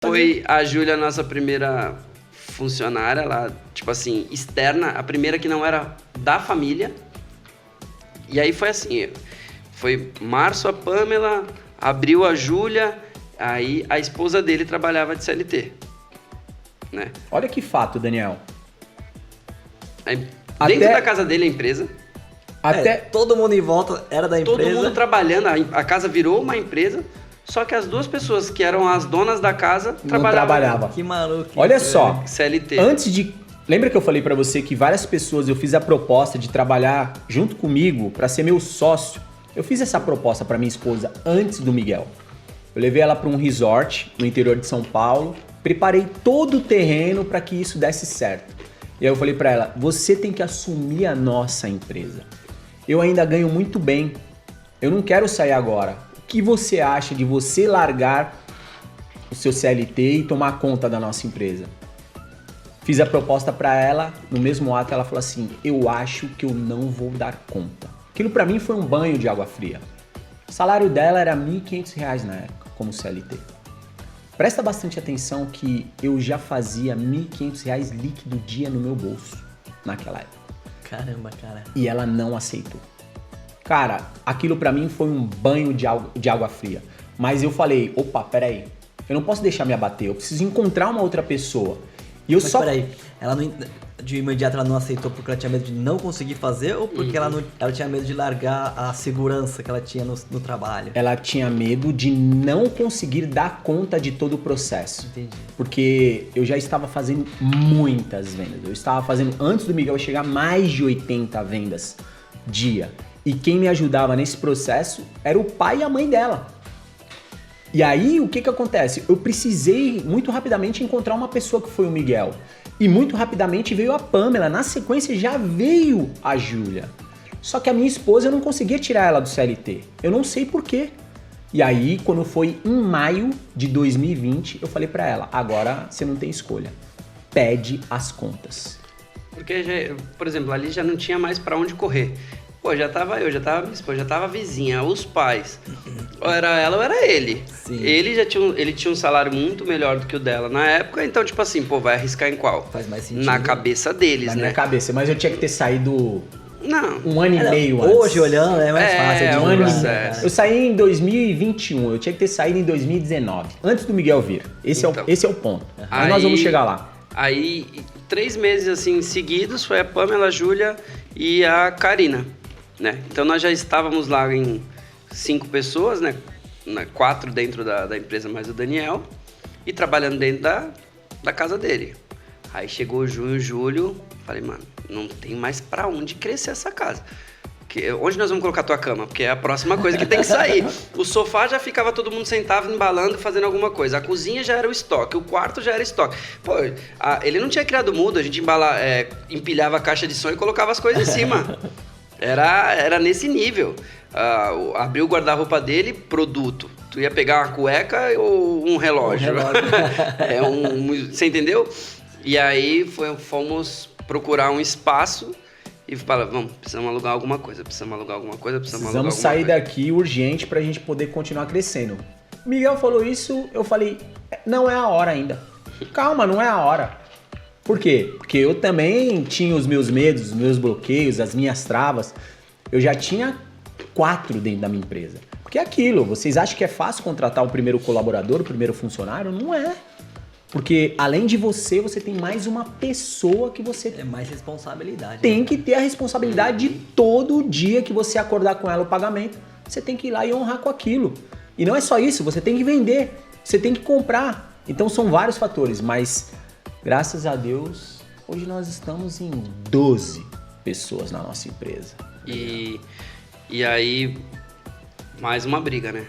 Foi a Júlia, nossa primeira funcionária lá, tipo assim, externa, a primeira que não era da família. E aí foi assim, foi março a Pamela, abril a Júlia, aí a esposa dele trabalhava de CLT, né? Olha que fato, Daniel. Aí, dentro da casa dele, a empresa, Todo mundo em volta era da empresa. todo mundo trabalhando, a casa virou uma empresa, só que as duas pessoas que eram as donas da casa Não trabalhava. Que maluco. Olha só, CLT. antes de... Lembra que eu falei pra você que várias pessoas, eu fiz a proposta de trabalhar junto comigo pra ser meu sócio? Eu fiz essa proposta pra minha esposa antes do Miguel. Eu levei ela pra um resort no interior de São Paulo, preparei todo o terreno pra que isso desse certo. E aí eu falei pra ela, você tem que assumir a nossa empresa. Eu ainda ganho muito bem, eu não quero sair agora. O que você acha de você largar o seu CLT e tomar conta da nossa empresa? Fiz a proposta pra ela, no mesmo ato ela falou assim, eu acho que eu não vou dar conta. Aquilo pra mim foi um banho de água fria. O salário dela era R$ 1.500 na época, como CLT. Presta bastante atenção que eu já fazia R$ 1.500 líquido dia no meu bolso, naquela época. Caramba, cara. E ela não aceitou. Cara, aquilo pra mim foi um banho de água fria. Mas eu falei, opa, peraí, eu não posso deixar me abater, eu preciso encontrar uma outra pessoa. E eu Mas só... peraí, ela não, de imediato ela não aceitou porque ela tinha medo de não conseguir fazer ou porque ela tinha medo de largar a segurança que ela tinha no trabalho? Ela tinha medo de não conseguir dar conta de todo o processo. Entendi. Porque eu já estava fazendo muitas vendas. Eu estava fazendo, antes do Miguel chegar, mais de 80 vendas dia. E quem me ajudava nesse processo era o pai e a mãe dela. E aí, o que acontece? Eu precisei muito rapidamente encontrar uma pessoa que foi o Miguel. E muito rapidamente veio a Pamela. Na sequência já veio a Júlia. Só que a minha esposa, eu não conseguia tirar ela do CLT. Eu não sei por quê. E aí, quando foi em maio de 2020, eu falei pra ela, agora você não tem escolha. Pede as contas. Porque, por exemplo, ali já não tinha mais pra onde correr. Pô, já tava minha esposa, já tava a vizinha, os pais. Ou era ela ou era ele. Sim. Ele tinha um salário muito melhor do que o dela na época, então, tipo assim, pô, vai arriscar em qual? Faz mais sentido. Na cabeça deles, Na né? minha cabeça. Mas eu tinha que ter saído Não. um ano e meio antes. Hoje, olhando, é mais fácil. É, de um julgar, ano e né, meio. cara? Eu saí em 2021, eu tinha que ter saído em 2019, antes do Miguel vir. Esse é o ponto. Mas nós vamos chegar lá. Aí, 3 meses assim seguidos, foi a Pamela, a Júlia e a Karina, né? Então nós já estávamos lá em 5 pessoas, né? 4 dentro da empresa mais o Daniel e trabalhando dentro da casa dele. Aí chegou junho, julho, falei, mano, não tem mais pra onde crescer essa casa. Onde nós vamos colocar a tua cama? Porque é a próxima coisa que tem que sair. O sofá já ficava todo mundo sentado, embalando, fazendo alguma coisa. A cozinha já era o estoque, o quarto já era estoque. Pô, ele não tinha criado mudo, a gente empilhava a caixa de som e colocava as coisas em cima. Era nesse nível. Abriu o guarda-roupa dele, produto. Tu ia pegar uma cueca ou um relógio? Você entendeu? E aí fomos procurar um espaço e fala, precisamos alugar alguma coisa, Precisamos sair daqui urgente pra gente poder continuar crescendo. Miguel falou isso, eu falei, não é a hora ainda. Calma, não é a hora. Por quê? Porque eu também tinha os meus medos, os meus bloqueios, as minhas travas. Eu já tinha 4 dentro da minha empresa. Porque é aquilo, vocês acham que é fácil contratar o primeiro colaborador, o primeiro funcionário? Não é. Porque além de você tem mais uma pessoa que você É mais responsabilidade. tem né? que ter a responsabilidade de todo dia que você acordar com ela o pagamento. Você tem que ir lá e honrar com aquilo. E não é só isso, você tem que vender, você tem que comprar. Então são vários fatores, mas graças a Deus, hoje nós estamos em 12 pessoas na nossa empresa. E aí, mais uma briga, né?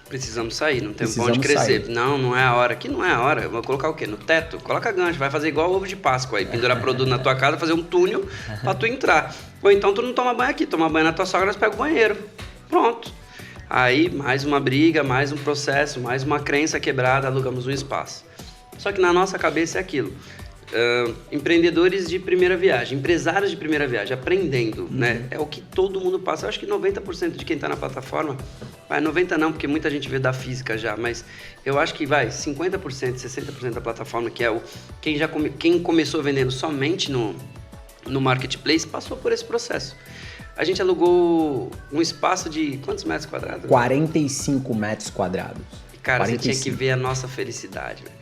Precisamos sair, não tem pra onde Precisamos crescer. sair. Não é a hora. Aqui não é a hora. Eu vou colocar o quê? No teto? Coloca gancho, vai fazer igual ovo de Páscoa aí. Pendurar produto na tua casa, fazer um túnel pra tu entrar. Ou então tu não toma banho aqui, toma banho na tua sogra, nós pega o banheiro. Pronto. Aí, mais uma briga, mais um processo, mais uma crença quebrada, alugamos um espaço. Só que na nossa cabeça é aquilo. empreendedores de primeira viagem, empresários de primeira viagem, aprendendo, né? É o que todo mundo passa. Eu acho que 90% de quem está na plataforma, 90% não, porque muita gente vê da física já, mas eu acho que 50%, 60% da plataforma, que é quem começou vendendo somente no marketplace, passou por esse processo. A gente alugou um espaço de quantos metros quadrados? 45 metros quadrados. Cara, 45. Você tinha que ver a nossa felicidade, velho.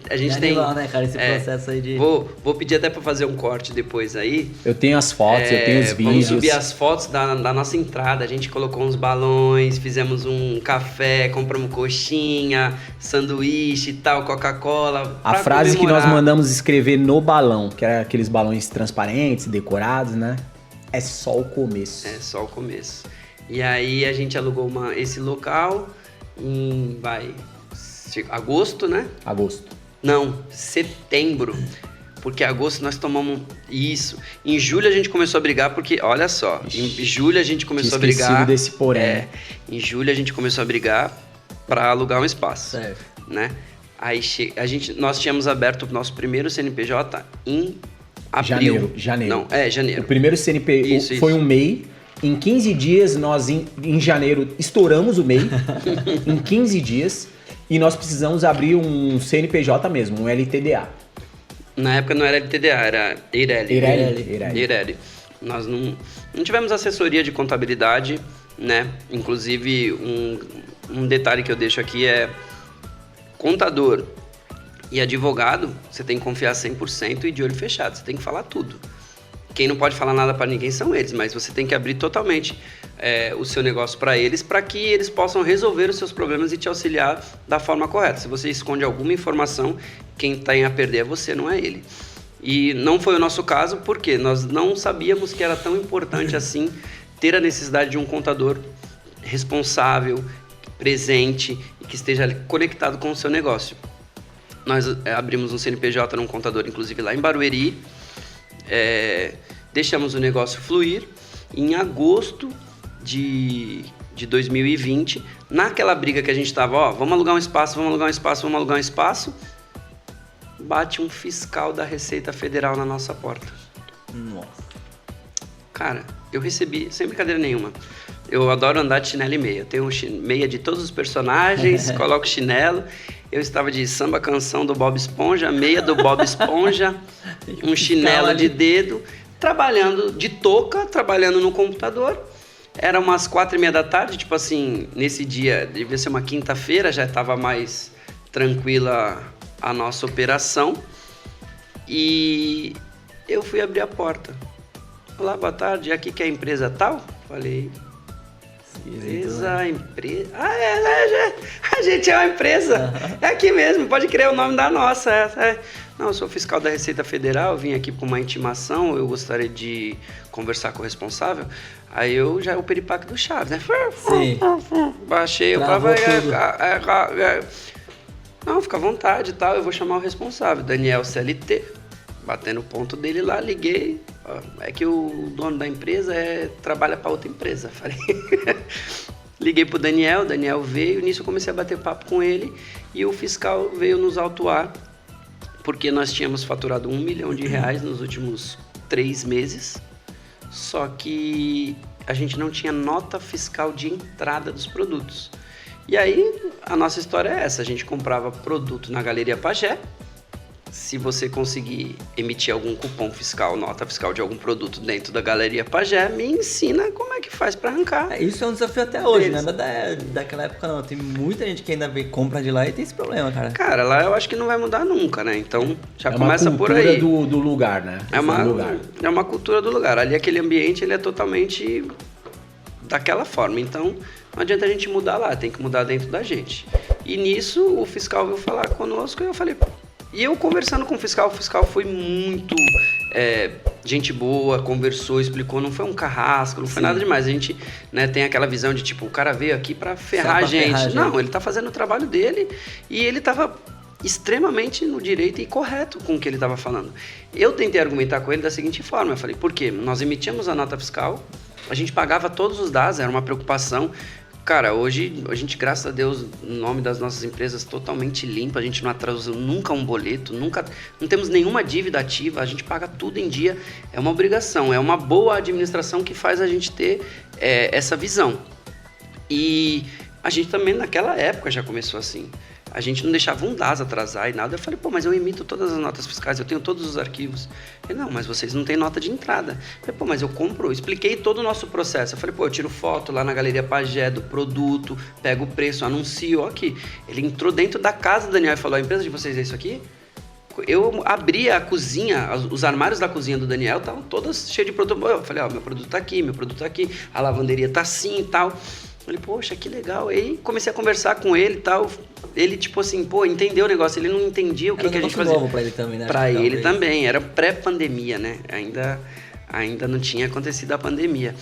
A gente tem animal, né, cara, esse processo aí de... Vou pedir até para fazer um corte depois aí. Eu tenho as fotos, eu tenho os vídeos. Vamos subir as fotos da nossa entrada. A gente colocou uns balões, fizemos um café, compramos coxinha, sanduíche e tal, Coca-Cola. A frase que nós mandamos escrever no balão, que era aqueles balões transparentes, decorados, né? É só o começo. É só o começo. E aí a gente alugou esse local em agosto, né? Agosto. Não, setembro. Porque em agosto nós tomamos isso. Em julho a gente começou a brigar porque, olha só, em julho a gente começou a brigar. Desse porém. Em julho a gente começou a brigar para alugar um espaço, Certo. né? Aí nós tínhamos aberto o nosso primeiro CNPJ em abril. Janeiro. Não, janeiro. O primeiro CNPJ Isso. foi um MEI. Em 15 dias, nós em janeiro estouramos o MEI. Em 15 dias. E nós precisamos abrir um CNPJ mesmo, um LTDA. Na época não era LTDA, era Eireli. Eireli. Nós não tivemos assessoria de contabilidade, né? Inclusive, um detalhe que eu deixo aqui é contador e advogado, você tem que confiar 100% e de olho fechado, você tem que falar tudo. Quem não pode falar nada para ninguém são eles, mas você tem que abrir totalmente o seu negócio para eles que eles possam resolver os seus problemas e te auxiliar da forma correta. Se você esconde alguma informação, quem tem a perder é você, não é ele. E não foi o nosso caso, porque nós não sabíamos que era tão importante assim ter a necessidade de um contador responsável, presente e que esteja conectado com o seu negócio. Nós abrimos um CNPJ num contador, inclusive lá em Barueri, deixamos o negócio fluir. Em agosto de 2020, naquela briga que a gente estava, vamos alugar um espaço, bate um fiscal da Receita Federal na nossa porta. Nossa. Cara, eu recebi, sem brincadeira nenhuma, eu adoro andar de chinelo e meia. Eu tenho meia de todos os personagens, coloco chinelo. Eu estava de samba canção do Bob Esponja, meia do Bob Esponja, um chinelo de dedo, trabalhando de touca, trabalhando no computador. Era umas 4:30 da tarde, tipo assim, nesse dia, devia ser uma quinta-feira, já estava mais tranquila a nossa operação. E eu fui abrir a porta. Olá, boa tarde, aqui que é a empresa tal? Falei... Empresa. A gente é uma empresa. É aqui mesmo, pode crer o nome da nossa. Não, eu sou fiscal da Receita Federal, vim aqui com uma intimação, eu gostaria de conversar com o responsável. Aí o peripaque do Chaves, né? Sim. Baixei, eu falava... Não, fica à vontade e tal, eu vou chamar o responsável. Daniel CLT, batendo o ponto dele lá, liguei. É que o dono da empresa trabalha para outra empresa. Falei. Liguei pro Daniel veio, nisso eu comecei a bater papo com ele e o fiscal veio nos autuar porque nós tínhamos faturado R$1 milhão nos últimos 3 meses, só que a gente não tinha nota fiscal de entrada dos produtos. E aí a nossa história é essa, a gente comprava produto na Galeria Pagé. Se você conseguir emitir algum cupom fiscal, nota fiscal de algum produto dentro da Galeria Pagé, me ensina como é que faz para arrancar. Isso é um desafio até hoje, né? Daquela época não. Tem muita gente que ainda compra de lá e tem esse problema, cara. Cara, lá eu acho que não vai mudar nunca, né? Então já começa por aí. É uma cultura do lugar, né? É uma cultura do lugar. Ali aquele ambiente ele é totalmente daquela forma. Então não adianta a gente mudar lá, tem que mudar dentro da gente. E nisso o fiscal veio falar conosco e eu falei... E eu conversando com o fiscal foi muito gente boa, conversou, explicou, não foi um carrasco, não foi nada demais. A gente tem aquela visão de tipo, o cara veio aqui pra ferrar a gente. Não, ele tá fazendo o trabalho dele e ele tava extremamente no direito e correto com o que ele tava falando. Eu tentei argumentar com ele da seguinte forma, eu falei, por quê? Nós emitíamos a nota fiscal, a gente pagava todos os dados, era uma preocupação. Cara, hoje a gente, graças a Deus, o nome das nossas empresas totalmente limpo, a gente não atrasou nunca um boleto, não temos nenhuma dívida ativa, a gente paga tudo em dia, é uma obrigação, é uma boa administração que faz a gente ter essa visão. E a gente também naquela época já começou assim. A gente não deixava um DAS atrasar e nada. Eu falei, pô, mas eu emito todas as notas fiscais, eu tenho todos os arquivos. Ele, não, mas vocês não têm nota de entrada. Eu falei, pô, mas eu compro, eu expliquei todo o nosso processo. Eu falei, pô, eu tiro foto lá na Galeria Pagé do produto, pego o preço, anuncio, ó aqui. Ele entrou dentro da casa do Daniel e falou, a empresa de vocês é isso aqui? Eu abri a cozinha, os armários da cozinha do Daniel estavam todos cheios de produto. Eu falei, ó, meu produto tá aqui, a lavanderia tá assim e tal. Eu falei, poxa, que legal. Aí comecei a conversar com ele e tal. Ele, tipo assim, pô, entendeu o negócio. Ele não entendia o que a gente fazia. Novo pra ele também, né? Pra ele também. Era pré-pandemia, né? Ainda não tinha acontecido a pandemia.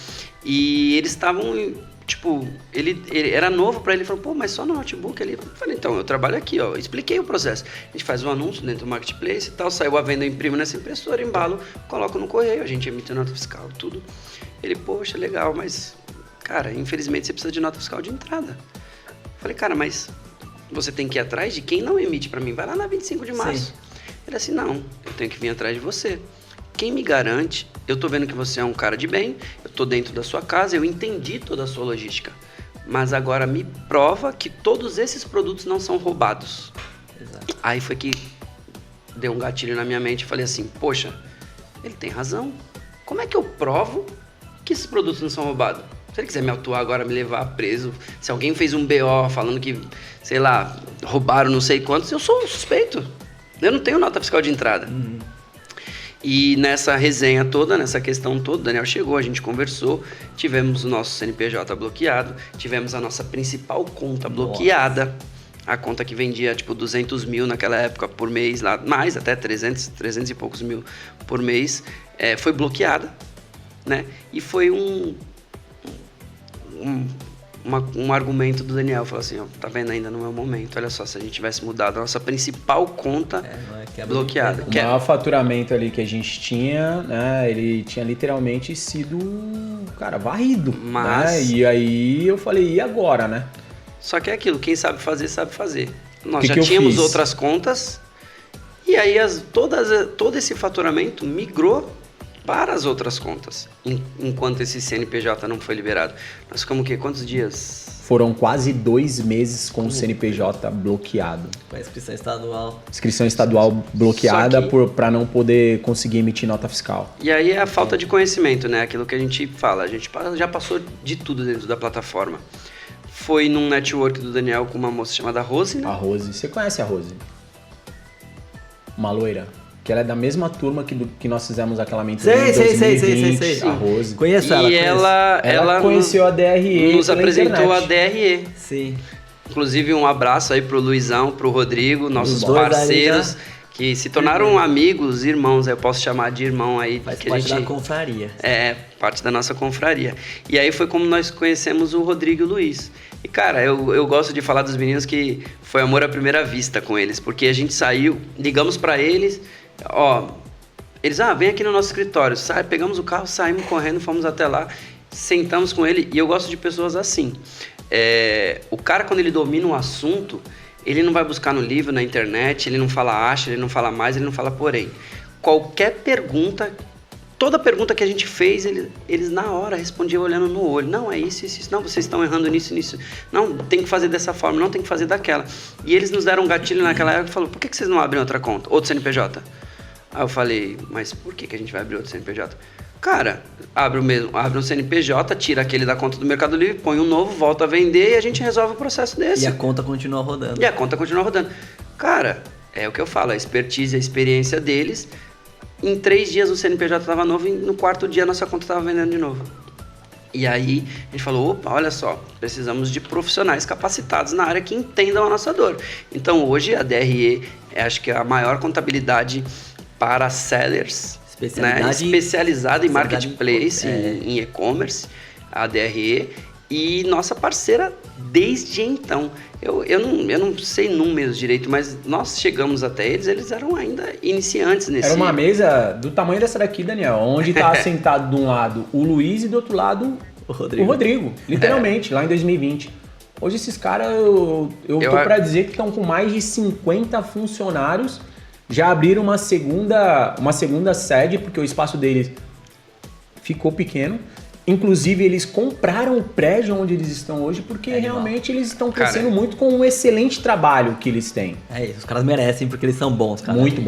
E eles estavam, tipo, ele era novo pra ele. Ele falou, pô, mas só no notebook ali. Eu falei, então, eu trabalho aqui, ó. Expliquei o processo. A gente faz um anúncio dentro do marketplace e tal. Saiu a venda, eu imprimo nessa impressora, embalo, coloco no correio. A gente emite nota fiscal, tudo. Ele, poxa, legal, mas... Cara, infelizmente você precisa de nota fiscal de entrada. Falei, cara, mas você tem que ir atrás de quem não emite pra mim. Vai lá na 25 de março. Sim. Ele assim, não, eu tenho que vir atrás de você. Quem me garante, eu tô vendo que você é um cara de bem, eu tô dentro da sua casa, eu entendi toda a sua logística. Mas agora me prova que todos esses produtos não são roubados. Exato. Aí foi que deu um gatilho na minha mente e falei assim, poxa, ele tem razão. Como é que eu provo que esses produtos não são roubados? Se ele quiser me autuar agora, me levar preso, se alguém fez um BO falando que, sei lá, roubaram não sei quantos, eu sou um suspeito. Eu não tenho nota fiscal de entrada. Uhum. E nessa resenha toda, nessa questão toda, o Daniel chegou, a gente conversou, tivemos o nosso CNPJ bloqueado, tivemos a nossa principal conta bloqueada, a conta que vendia tipo 200 mil naquela época por mês, lá, mais até 300 e poucos mil por mês, foi bloqueada, né? E foi um argumento do Daniel, falou assim, ó, tá vendo, ainda não é o momento, olha só, se a gente tivesse mudado a nossa principal conta bloqueada. O maior faturamento ali que a gente tinha, né, ele tinha literalmente sido, cara, varrido, mas... né? E aí eu falei, e agora, né? Só que é aquilo, quem sabe fazer. Nós já tínhamos outras contas, e aí todo esse faturamento migrou para as outras contas, enquanto esse CNPJ não foi liberado. Nós ficamos o quê? Quantos dias? Foram quase 2 meses com o CNPJ bloqueado. Com a inscrição estadual. Inscrição estadual bloqueada para não poder conseguir emitir nota fiscal. E aí é a falta de conhecimento, né? Aquilo que a gente fala. A gente já passou de tudo dentro da plataforma. Foi num network do Daniel com uma moça chamada Rose, né? A Rose. Você conhece a Rose? Uma loira. Que ela é da mesma turma que nós fizemos aquela mentoria em 2020, sei. A Rose. Conheço ela. E ela conheceu a DRE. Nos apresentou internet. a DRE. Sim. Inclusive um abraço aí pro Luizão, pro Rodrigo, nossos parceiros, que se tornaram amigos, irmãos, eu posso chamar de irmão aí. Faz que parte a gente, da confraria. Parte da nossa confraria. E aí foi como nós conhecemos o Rodrigo e o Luiz. E cara, eu gosto de falar dos meninos que foi amor à primeira vista com eles, porque a gente saiu, ligamos pra eles, ó, eles, vem aqui no nosso escritório, pegamos o carro, saímos correndo, fomos até lá, sentamos com ele, e eu gosto de pessoas assim. O cara, quando ele domina um assunto, ele não vai buscar no livro, na internet, ele não fala acha, ele não fala mais, ele não fala porém. Qualquer pergunta, toda pergunta que a gente fez, eles na hora respondiam olhando no olho. Não, é isso, não, vocês estão errando nisso. Não, tem que fazer dessa forma, não tem que fazer daquela. E eles nos deram um gatilho naquela época e falaram, por que vocês não abrem outra conta, outro CNPJ? Aí eu falei, mas por que a gente vai abrir outro CNPJ? Cara, abre um CNPJ, tira aquele da conta do Mercado Livre, põe um novo, volta a vender e a gente resolve o processo desse. E a conta continua rodando. Cara, é o que eu falo, a expertise, a experiência deles. Em 3 dias o CNPJ estava novo e no 4º dia a nossa conta estava vendendo de novo. E aí a gente falou, opa, olha só, precisamos de profissionais capacitados na área que entendam a nossa dor. Então hoje a DRE acho que é a maior contabilidade para sellers, especializada em marketplace, em e-commerce, a DRE, e nossa parceira desde então. Eu não sei números direito, mas nós chegamos até eles eram ainda iniciantes nesse... Era uma mesa do tamanho dessa daqui, Daniel, onde está sentado de um lado o Luiz e do outro lado O O Rodrigo, literalmente, lá em 2020. Hoje esses caras, eu tô pra dizer que estão com mais de 50 funcionários. Já abriram uma segunda sede, porque o espaço deles ficou pequeno. Inclusive, eles compraram o prédio onde eles estão hoje, porque realmente eles estão crescendo muito com um excelente trabalho que eles têm. É isso, os caras merecem, porque eles são bons, cara. Muito